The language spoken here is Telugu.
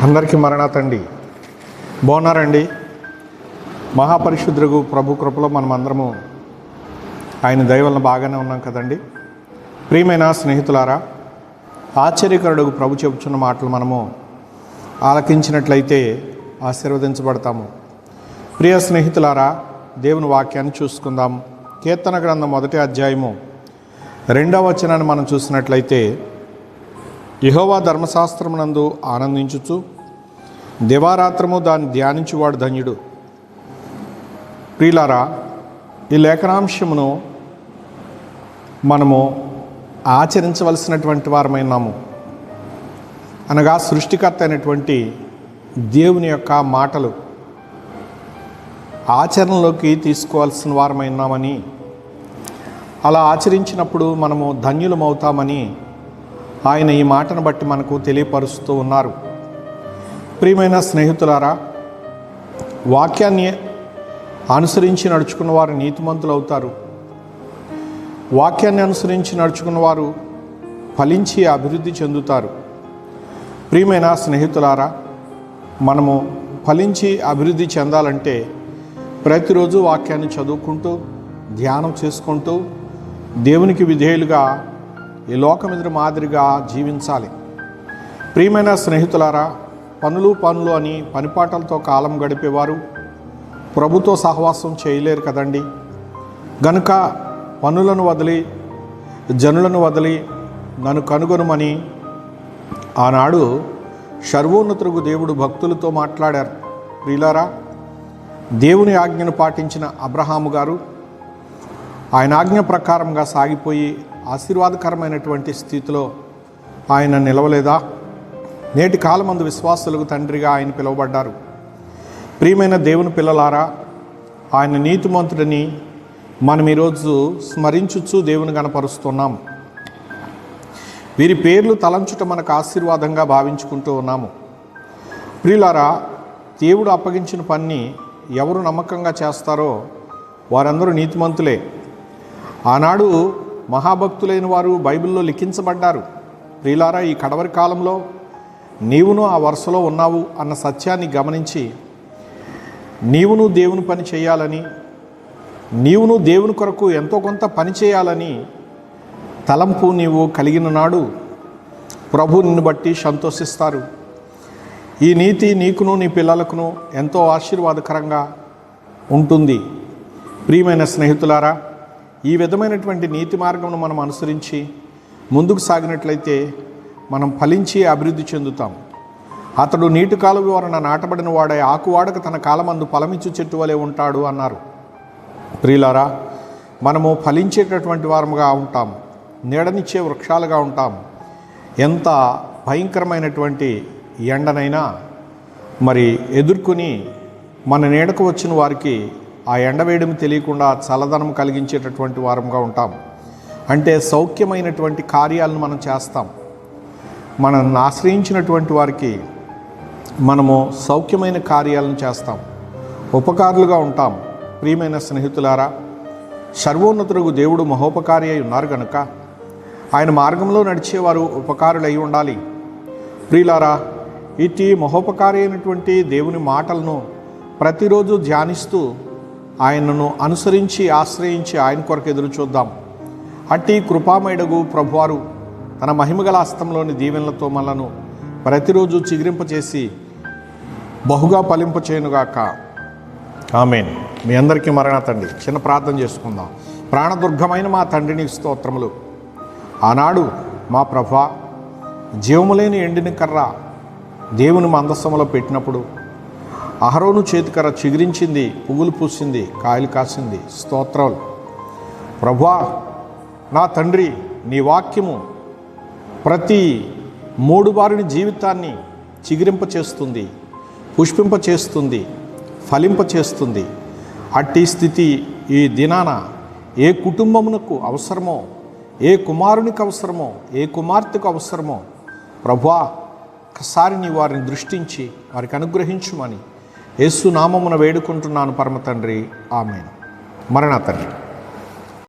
అందరికీ మరణాతండి. బాగున్నారండి? మహాపరిశుద్ధుడు ప్రభు కృపలో మనమందరము ఆయన దయ వలన బాగానే ఉన్నాం కదండి. ప్రియమైన స్నేహితులారా, ఆశ్చర్యకరుడు ప్రభు చెబుతున్న మాటలు మనము ఆలకించినట్లయితే ఆశీర్వదించబడతాము. ప్రియ స్నేహితులారా, దేవుని వాక్యాన్ని చూసుకుందాం. కీర్తన గ్రంథం 1వ అధ్యాయము 2వ వచనాన్ని మనం చూసినట్లయితే, యెహోవా ధర్మశాస్త్రమునందు ఆనందించుచు దివారాత్రము దాన్ని ధ్యానించువాడు ధన్యుడు. ప్రియులారా, ఈ లేఖనాంశమును మనము ఆచరించవలసినటువంటి వారమైనాము. అనగా సృష్టికర్త అయినటువంటి దేవుని యొక్క మాటలు ఆచరణలోకి తీసుకోవాల్సిన వారమైనామని, అలా ఆచరించినప్పుడు మనము ధన్యులమవుతామని ఆయన ఈ మాటను బట్టి మనకు తెలియపరుస్తూ ఉన్నారు. ప్రియమైన స్నేహితులారా, వాక్యాన్ని అనుసరించి నడుచుకున్న వారు నీతిమంతులు అవుతారు. వాక్యాన్ని అనుసరించి నడుచుకున్న వారు ఫలించి అభివృద్ధి చెందుతారు. ప్రియమైన స్నేహితులారా, మనము ఫలించి అభివృద్ధి చెందాలంటే ప్రతిరోజు వాక్యాన్ని చదువుకుంటూ ధ్యానం చేసుకుంటూ దేవునికి విధేయులుగా ఈ లోకమెదురు మాదిరిగా జీవించాలి. ప్రియమైన స్నేహితులారా, పనులు అని పనిపాటలతో కాలం గడిపేవారు ప్రభుతో సహవాసం చేయలేరు కదండి. గనుక పనులను వదిలి జనులను వదిలి నన్ను కనుగొనమని ఆనాడు సర్వోన్నతుడు దేవుడు భక్తులతో మాట్లాడారు. ప్రియులారా, దేవుని ఆజ్ఞను పాటించిన అబ్రహాము గారు ఆయన ఆజ్ఞ ప్రకారంగా సాగిపోయి ఆశీర్వాదకరమైనటువంటి స్థితిలో ఆయన నిలవలేదా? నేటి కాలమందు విశ్వాసులకు తండ్రిగా ఆయన పిలువబడ్డారు. ప్రియమైన దేవుని పిల్లలారా, ఆయన నీతిమంతుడిని మనం ఈరోజు స్మరించుచు దేవుని గణపరుస్తున్నాం. వీరి పేర్లు తలంచుట మనకు ఆశీర్వాదంగా భావించుకుంటూ ఉన్నాము. ప్రియులారా, దేవుడు అప్పగించిన పని ఎవరు నమ్మకంగా చేస్తారో వారందరూ నీతిమంతులే. ఆనాడు మహాభక్తులైన వారు బైబిల్లో లిఖించబడ్డారు. ప్రియులారా, ఈ కడవరి కాలంలో నీవును ఆ వరుసలో ఉన్నావు అన్న సత్యాన్ని గమనించి నీవును దేవుని పని చేయాలని, నీవును దేవుని కొరకు ఎంతో కొంత పని చేయాలని తలంపు నీవు కలిగిన నాడు ప్రభు నిన్ను బట్టి సంతోషిస్తారు. ఈ నీతి నీకును నీ పిల్లలకును ఎంతో ఆశీర్వాదకరంగా ఉంటుంది. ప్రియమైన స్నేహితులారా, ఈ విధమైనటువంటి నీతి మార్గమును మనం అనుసరించి ముందుకు సాగినట్లయితే మనం ఫలించి అభివృద్ధి చెందుతాం. అతడు నీటి కాలువ వలన నాటబడిన వాడై ఆకువాడక తన కాలమందు ఫలమిచ్చు చెట్టు వలె ఉంటాడు అన్నారు. ప్రియులారా, మనము ఫలించేటటువంటి వారముగా ఉంటాం, నీడనిచ్చే వృక్షాలుగా ఉంటాం. ఎంత భయంకరమైనటువంటి ఎండనైనా మరి ఎదుర్కొని మన నీడకు వచ్చిన వారికి ఆ ఎండవేయడం తెలియకుండా చల్లదనం కలిగించేటటువంటి వారంగా ఉంటాం. అంటే సౌఖ్యమైనటువంటి కార్యాలను మనం చేస్తాం. మనల్ని ఆశ్రయించినటువంటి వారికి మనము సౌఖ్యమైన కార్యాలను చేస్తాం, ఉపకారులుగా ఉంటాం. ప్రియమైన స్నేహితులారా, సర్వోన్నతుడు దేవుడు మహోపకారి అయి ఉన్నారు కనుక ఆయన మార్గంలో నడిచేవారు ఉపకారులై ఉండాలి. ప్రియులారా, ఇటు మహోపకారి అయినటువంటి దేవుని మాటలను ప్రతిరోజు ధ్యానిస్తూ ఆయనను అనుసరించి ఆశ్రయించి ఆయన కొరకు ఎదురు చూద్దాం. అట్టి కృపామయుడగు ప్రభువారు తన మహిమగల హస్తంలోని దీవెనలతో మనలను ప్రతిరోజు చిగురింపచేసి బహుగా ఫలింపచేయునుగాక. ఆమేన్. మీ అందరికీ మరణాతండి. చిన్న ప్రార్థన చేసుకుందాం. ప్రాణదుర్గమైన మా తండ్రిని స్తోత్రములు. ఆనాడు మా ప్రభువా, జీవములేని ఎండిన కర్ర దేవుని మందస్సములో పెట్టినప్పుడు అహరోను చేతికర్ర చిగురించింది, పువ్వులు పూసింది, కాయలు కాసింది. స్తోత్రాలు ప్రభువా. నా తండ్రి, నీ వాక్యము ప్రతి మూడుబారిని జీవితాన్ని చిగురింపచేస్తుంది, పుష్పింపచేస్తుంది, ఫలింపచేస్తుంది. అట్టి స్థితి ఈ దినాన ఏ కుటుంబమునకు అవసరమో, ఏ కుమారునికి అవసరమో, ఏ కుమార్తెకు అవసరమో ప్రభువా, ఒకసారి నీ వారిని దృష్టించి వారికి అనుగ్రహించుమని యేసు నామమున వేడుకుంటున్నాను పరమ తండ్రి. ఆమేన్. మరణాతండ్రి.